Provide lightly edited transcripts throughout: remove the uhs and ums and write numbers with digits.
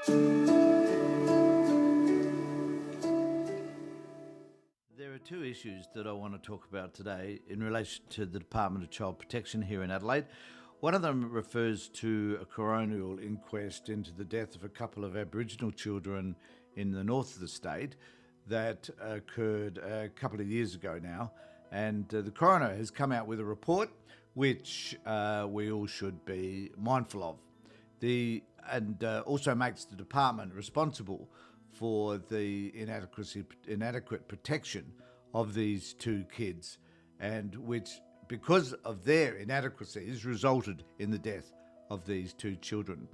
There are two issues that I want to talk about today in relation to the Department of Child Protection here in Adelaide. One of them refers to a coronial inquest into the death of a couple of Aboriginal children in the north of the state that occurred a couple of years ago now. And the coroner has come out with a report which we all should be mindful of. Also makes the department responsible for the inadequate protection of these two kids, and which, because of their inadequacies, resulted in the death of these two children.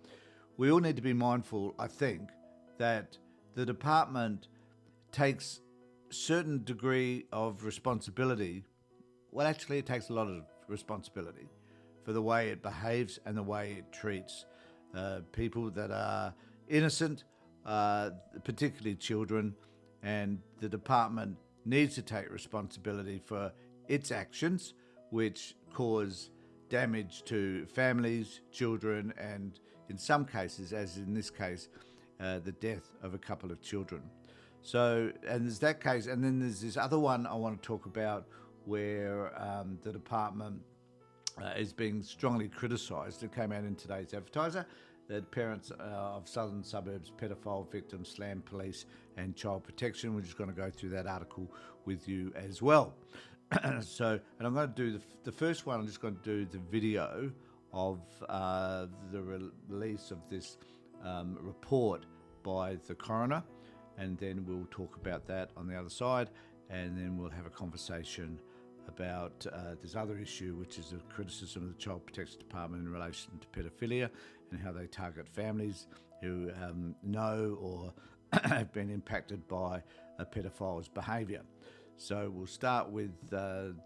We all need to be mindful, I think, that the department takes a certain degree of responsibility. Well, actually, it takes a lot of responsibility for the way it behaves and the way it treats people that are innocent, particularly children, and the department needs to take responsibility for its actions, which cause damage to families, children, and in some cases, as in this case, the death of a couple of children. So, and there's that case, and then there's this other one I want to talk about where the department is being strongly criticised. It came out in today's Advertiser that parents of southern suburbs pedophile victims slam police and child protection. We're just going to go through that article with you as well. So, and I'm going to do the first one. I'm just going to do the video of the release of this report by the coroner, and then we'll talk about that on the other side, and then we'll have a conversation about this other issue, which is a criticism of the Child Protection Department in relation to pedophilia and how they target families who know or have been impacted by a pedophile's behaviour. So we'll start with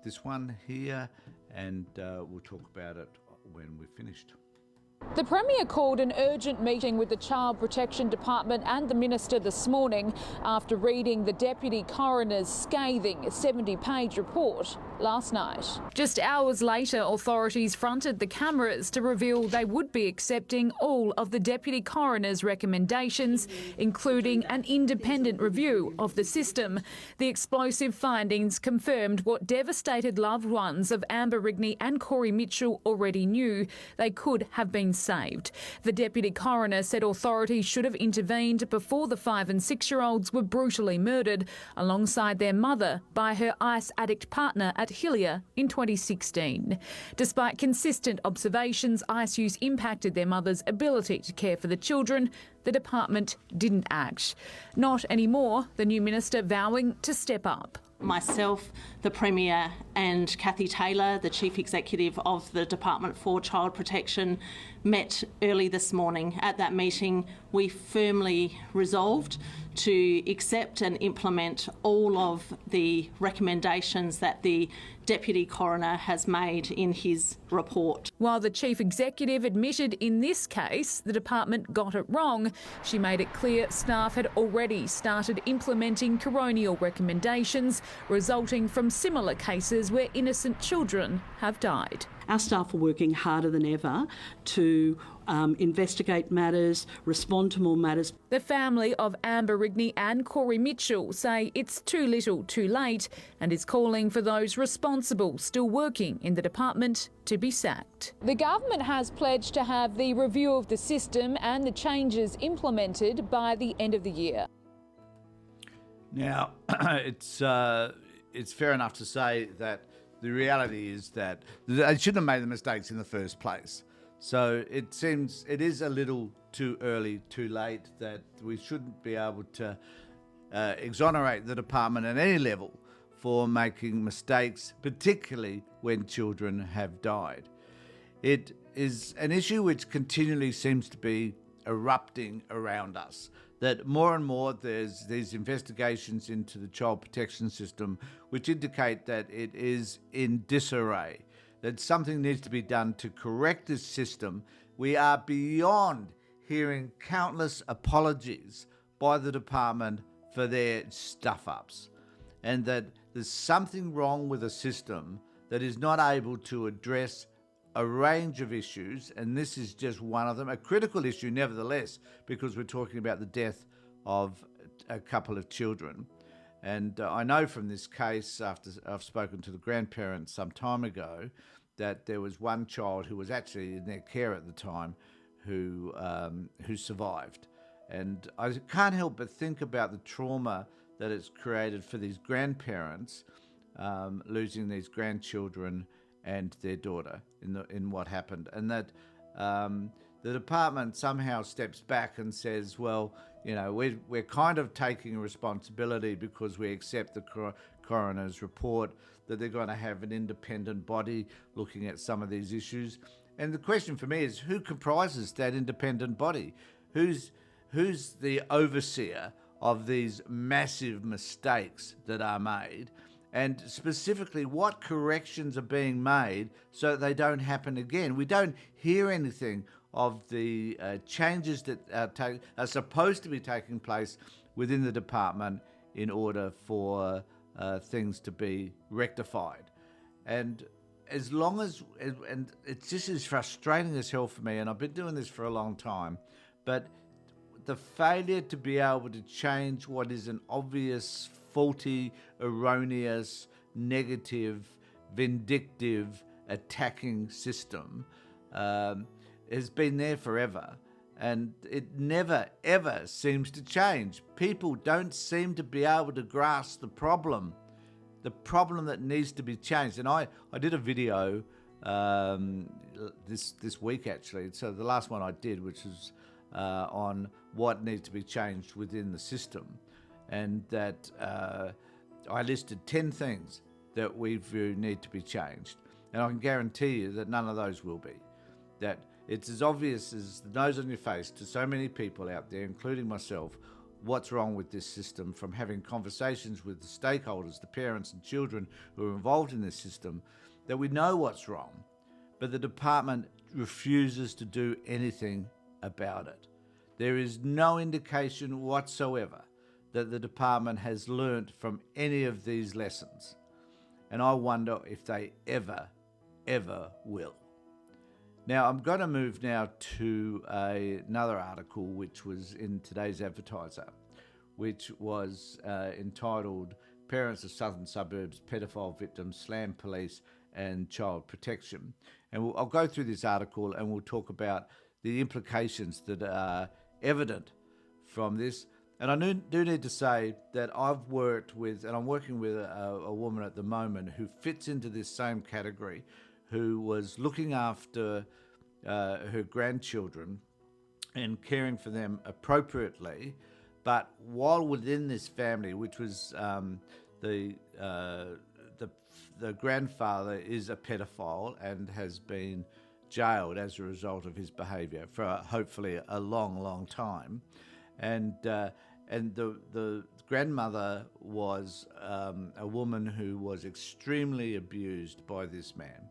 this one here, and we'll talk about it when we're finished. The Premier called an urgent meeting with the Child Protection Department and the Minister this morning after reading the Deputy Coroner's scathing 70-page report last night. Just hours later, authorities fronted the cameras to reveal they would be accepting all of the Deputy Coroner's recommendations, including an independent review of the system. The explosive findings confirmed what devastated loved ones of Amber Rigney and Corey Mitchell already knew: they could have been saved. The Deputy Coroner said authorities should have intervened before the 5- and 6-year-olds were brutally murdered alongside their mother by her ice addict partner at Hillier in 2016. Despite consistent observations ice use impacted their mother's ability to care for the children, the department didn't act. Not anymore, the new minister vowing to step up. Myself, the Premier and Cathy Taylor, the Chief Executive of the Department for Child Protection, met early this morning. At that meeting, we firmly resolved to accept and implement all of the recommendations that the Deputy Coroner has made in his report. While the Chief Executive admitted in this case the department got it wrong, she made it clear staff had already started implementing coronial recommendations resulting from similar cases where innocent children have died. Our staff are working harder than ever to investigate matters, respond to more matters. The family of Amber Rigney and Corey Mitchell say it's too little too late and is calling for those responsible still working in the department to be sacked. The government has pledged to have the review of the system and the changes implemented by the end of the year. Now, it's fair enough to say that the reality is that they shouldn't have made the mistakes in the first place. So it seems it is a little too early, too late, that we shouldn't be able to exonerate the department at any level for making mistakes, particularly when children have died. It is an issue which continually seems to be erupting around us, that more and more there's these investigations into the child protection system which indicate that it is in disarray, that something needs to be done to correct this system. We are beyond hearing countless apologies by the department for their stuff-ups, and that there's something wrong with a system that is not able to address a range of issues, and this is just one of them, a critical issue nevertheless, because we're talking about the death of a couple of children. And I know from this case, after I've spoken to the grandparents some time ago, that there was one child who was actually in their care at the time who survived. And I can't help but think about the trauma that it's created for these grandparents, losing these grandchildren and their daughter in what happened, and that the department somehow steps back and says, well, you know, we're kind of taking responsibility because we accept the coroner's report that they're going to have an independent body looking at some of these issues. And the question for me is, who comprises that independent body? Who's the overseer of these massive mistakes that are made? And specifically, what corrections are being made so that they don't happen again? We don't hear anything of the changes that are supposed to be taking place within the department in order for things to be rectified. And as long as, and it's just as frustrating as hell for me, and I've been doing this for a long time, but the failure to be able to change what is an obvious, faulty, erroneous, negative, vindictive, attacking system has been there forever. And it never, ever seems to change. People don't seem to be able to grasp the problem that needs to be changed. And I did a video this week, actually. So the last one I did, which was on what needs to be changed within the system. And that I listed 10 things that we view need to be changed. And I can guarantee you that none of those will be. That it's as obvious as the nose on your face to so many people out there, including myself, what's wrong with this system, from having conversations with the stakeholders, the parents and children who are involved in this system, that we know what's wrong, but the department refuses to do anything about it. There is no indication whatsoever that the department has learnt from any of these lessons. And I wonder if they ever will. Now, I'm going to move now to another article which was in today's Advertiser, which was entitled Parents of Southern Suburbs Pedophile Victims Slam Police and Child Protection. And I'll go through this article and we'll talk about the implications that are evident from this. And I do need to say that I've worked with, and I'm working with a woman at the moment who fits into this same category, who was looking after her grandchildren and caring for them appropriately, but while within this family, which was the grandfather is a pedophile and has been jailed as a result of his behaviour for hopefully a long time, and the grandmother was a woman who was extremely abused by this man,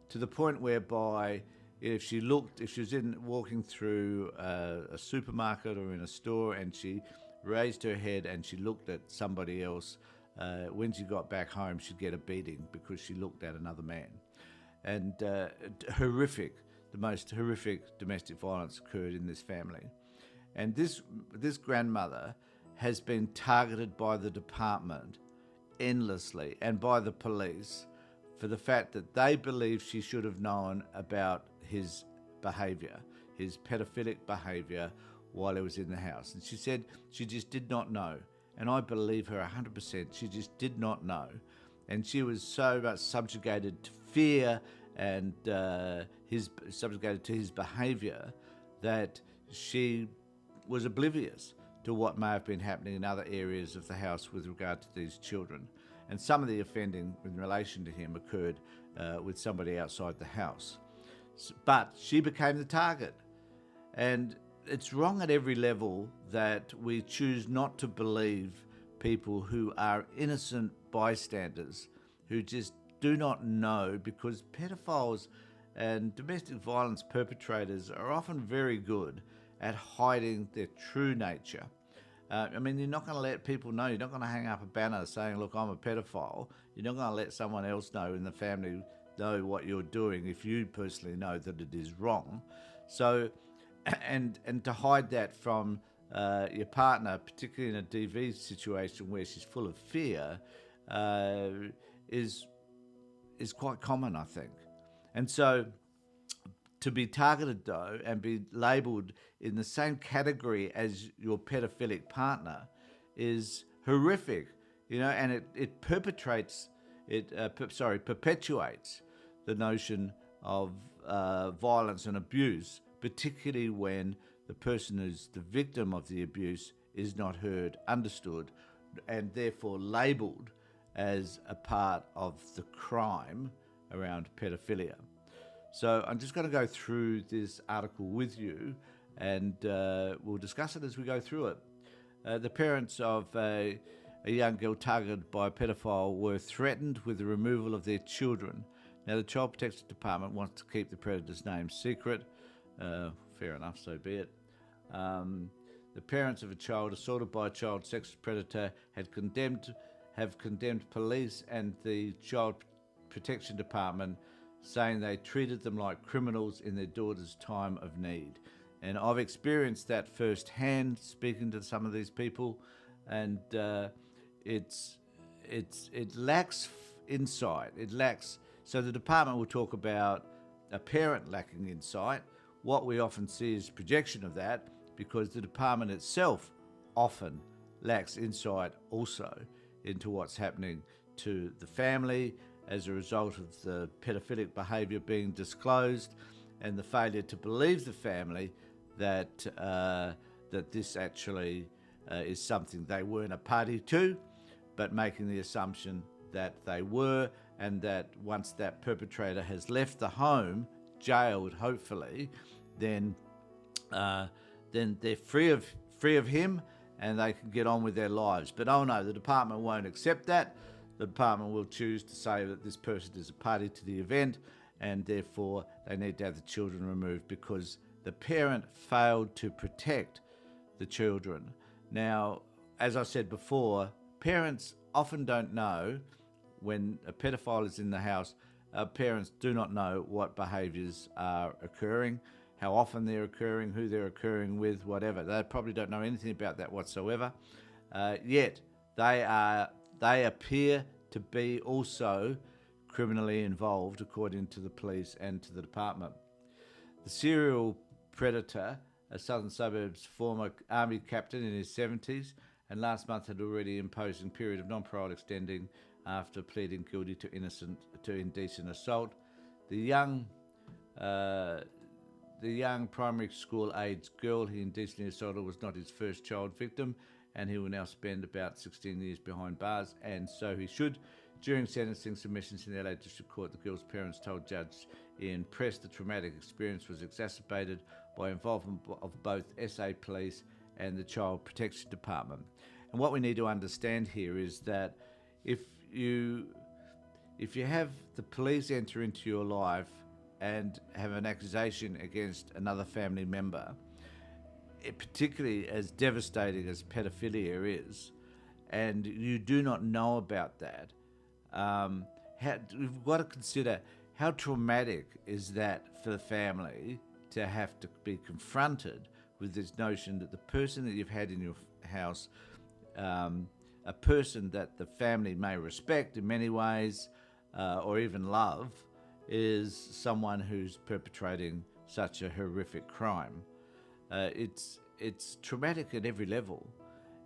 to the point whereby if she was walking through a supermarket or in a store and she raised her head and she looked at somebody else, when she got back home she'd get a beating because she looked at another man. And the most horrific domestic violence occurred in this family. And this grandmother has been targeted by the department endlessly and by the police for the fact that they believe she should have known about his behaviour, his pedophilic behaviour while he was in the house. And she said she just did not know. And I believe her 100%. She just did not know. And she was so much subjugated to fear and subjugated to his behaviour that she was oblivious to what may have been happening in other areas of the house with regard to these children. And some of the offending in relation to him occurred with somebody outside the house. But she became the target. And it's wrong at every level that we choose not to believe people who are innocent bystanders, who just do not know, because pedophiles and domestic violence perpetrators are often very good at hiding their true nature. I mean, you're not going to let people know. You're not going to hang up a banner saying, look, I'm a pedophile. You're not going to let someone else know in the family know what you're doing if you personally know that it is wrong. So, and to hide that from your partner, particularly in a DV situation where she's full of fear, is quite common, I think. And so to be targeted, though, and be labelled in the same category as your pedophilic partner is horrific, and it perpetuates the notion of violence and abuse, particularly when the person who's the victim of the abuse is not heard, understood, and therefore labelled as a part of the crime around pedophilia. So I'm just going to go through this article with you, and we'll discuss it as we go through it. The parents of a young girl targeted by a pedophile were threatened with the removal of their children. Now, the Child Protection Department wants to keep the predator's name secret. Fair enough, so be it. The parents of a child assaulted by a child sex predator have condemned police and the Child Protection Department, saying they treated them like criminals in their daughter's time of need. And I've experienced that firsthand, speaking to some of these people, and it lacks insight. So the department will talk about a parent lacking insight. What we often see is projection of that, because the department itself often lacks insight also into what's happening to the family as a result of the pedophilic behaviour being disclosed, and the failure to believe the family that this actually is something they weren't a party to, but making the assumption that they were, and that once that perpetrator has left the home, jailed hopefully, then they're free of him and they can get on with their lives. But oh no, the department won't accept that. The department will choose to say that this person is a party to the event, and therefore they need to have the children removed because the parent failed to protect the children. Now, as I said before, parents often don't know when a pedophile is in the house. Parents do not know what behaviours are occurring, how often they're occurring, who they're occurring with, whatever. They probably don't know anything about that whatsoever. Yet they appear to be also criminally involved, according to the police and to the department. The serial predator, a Southern Suburbs former army captain in his 70s, and last month had already imposed a period of non-parole extending after pleading guilty to indecent assault. The young primary school aged girl he indecently assaulted was not his first child victim, and he will now spend about 16 years behind bars, and so he should. During sentencing submissions in the LA District Court, the girl's parents told Judge Ian Press the traumatic experience was exacerbated by involvement of both SA Police and the Child Protection Department. And what we need to understand here is that if you have the police enter into your life and have an accusation against another family member, particularly as devastating as pedophilia is, and you do not know about that, we've got to consider how traumatic is that for the family to have to be confronted with this notion that the person that you've had in your house, a person that the family may respect in many ways or even love, is someone who's perpetrating such a horrific crime. It's traumatic at every level,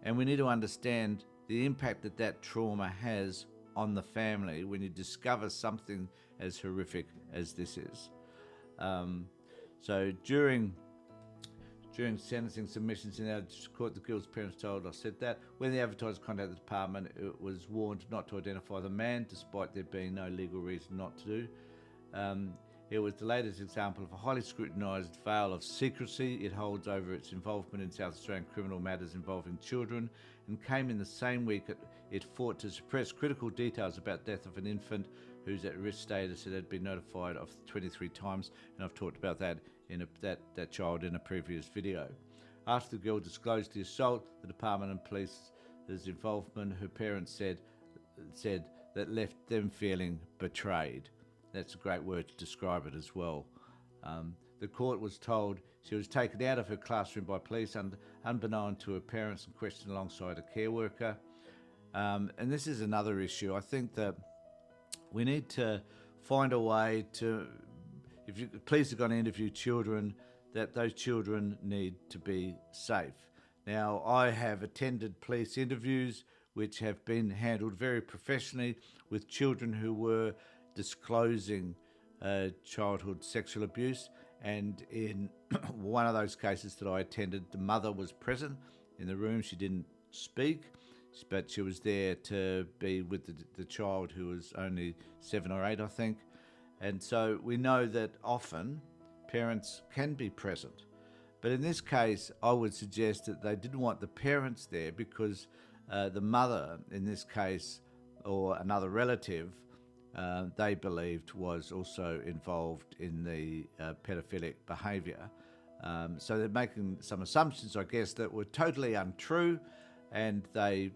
and we need to understand the impact that trauma has on the family when you discover something as horrific as this is. So during sentencing submissions in our court, the girl's parents told us that when the advertiser contacted the department, it was warned not to identify the man, despite there being no legal reason not to do. It was the latest example of a highly scrutinised veil of secrecy it holds over its involvement in South Australian criminal matters involving children, and came in the same week it fought to suppress critical details about the death of an infant whose at-risk status it had been notified of 23 times, and I've talked about that that child in a previous video. After the girl disclosed the assault, the department and police's involvement, her parents said that left them feeling betrayed. That's a great word to describe it as well. The court was told she was taken out of her classroom by police unbeknown to her parents and questioned alongside a care worker. And this is another issue. I think that we need to find a way to, if police are going to interview children, that those children need to be safe. Now, I have attended police interviews which have been handled very professionally with children who were disclosing childhood sexual abuse, and in one of those cases that I attended, the mother was present in the room. She didn't speak, but she was there to be with the child, who was only 7 or 8, I think. And so we know that often parents can be present. But in this case, I would suggest that they didn't want the parents there because the mother, in this case, or another relative, they believed was also involved in the pedophilic behaviour. So they're making some assumptions, I guess, that were totally untrue, and they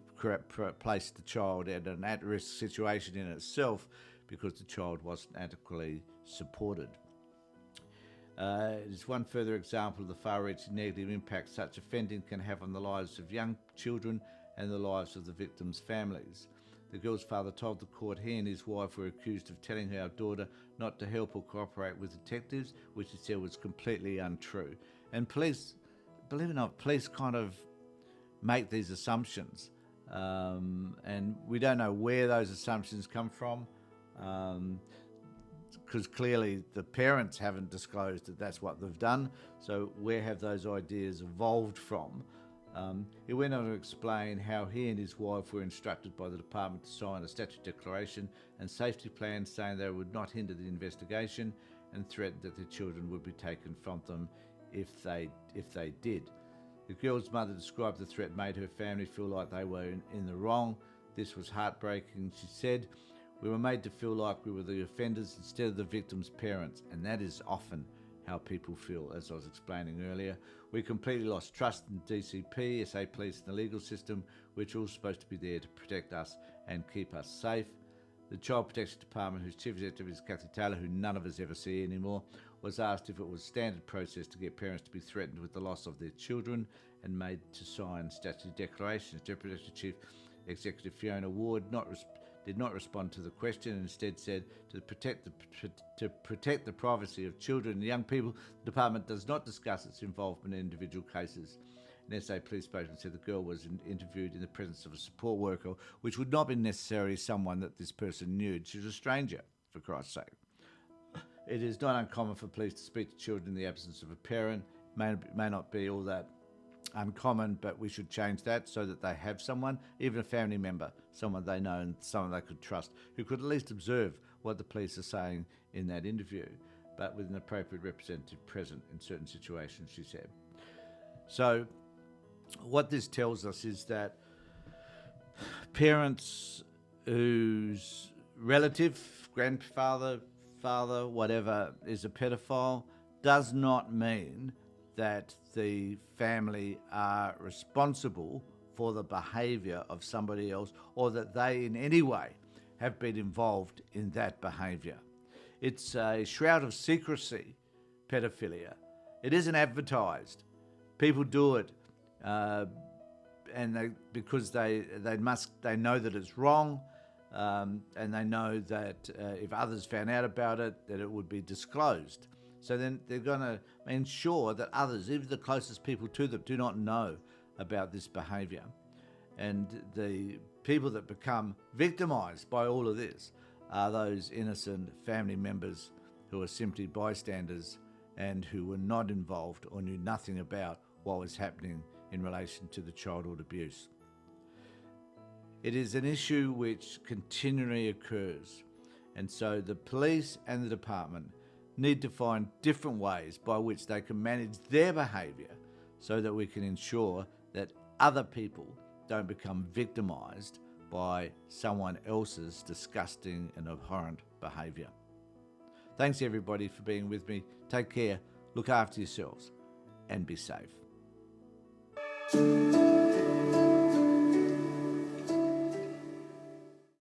placed the child in an at-risk situation in itself because the child wasn't adequately supported. It is one further example of the far-reaching negative impact such offending can have on the lives of young children and the lives of the victims' families. The girl's father told the court he and his wife were accused of telling our daughter not to help or cooperate with detectives, which he said was completely untrue. And police, believe it or not, police kind of make these assumptions, and we don't know where those assumptions come from, because clearly the parents haven't disclosed that that's what they've done. So where have those ideas evolved from? He went on to explain how he and his wife were instructed by the department to sign a statutory declaration and safety plan saying they would not hinder the investigation, and threatened that their children would be taken from them if they did. The girl's mother described the threat made her family feel like they were in the wrong. This was heartbreaking, she said. We were made to feel like we were the offenders instead of the victim's parents, and that is often how people feel, as I was explaining earlier. We completely lost trust in DCP, SA Police and the legal system, which are all supposed to be there to protect us and keep us safe. The Child Protection Department, whose chief executive is Kathy Taylor, who none of us ever see anymore, was asked if it was standard process to get parents to be threatened with the loss of their children and made to sign statutory declarations. Deputy Chief Executive Fiona Ward did not respond to the question and instead said to protect the privacy of children and young people, the department does not discuss its involvement in individual cases. An SA police spokesman said the girl was interviewed in the presence of a support worker, which would not be necessarily someone that this person knew. She was a stranger, for Christ's sake. It is not uncommon for police to speak to children in the absence of a parent. May not be all that uncommon, but we should change that so that they have someone, even a family member, someone they know and someone they could trust, who could at least observe what the police are saying in that interview, but with an appropriate representative present in certain situations, she said. So what this tells us is that parents whose relative, grandfather, father, whatever, is a pedophile does not mean that the family are responsible for the behaviour of somebody else, or that they in any way have been involved in that behaviour. It's a shroud of secrecy, pedophilia. It isn't advertised. People do it, and because they know that it's wrong, and they know that if others found out about it, that it would be disclosed. So then they're going to ensure that others, even the closest people to them, do not know about this behaviour. And the people that become victimised by all of this are those innocent family members who are simply bystanders and who were not involved or knew nothing about what was happening in relation to the childhood abuse. It is an issue which continually occurs, and so the police and the department need to find different ways by which they can manage their behaviour so that we can ensure that other people don't become victimised by someone else's disgusting and abhorrent behaviour. Thanks everybody for being with me. Take care, look after yourselves, and be safe.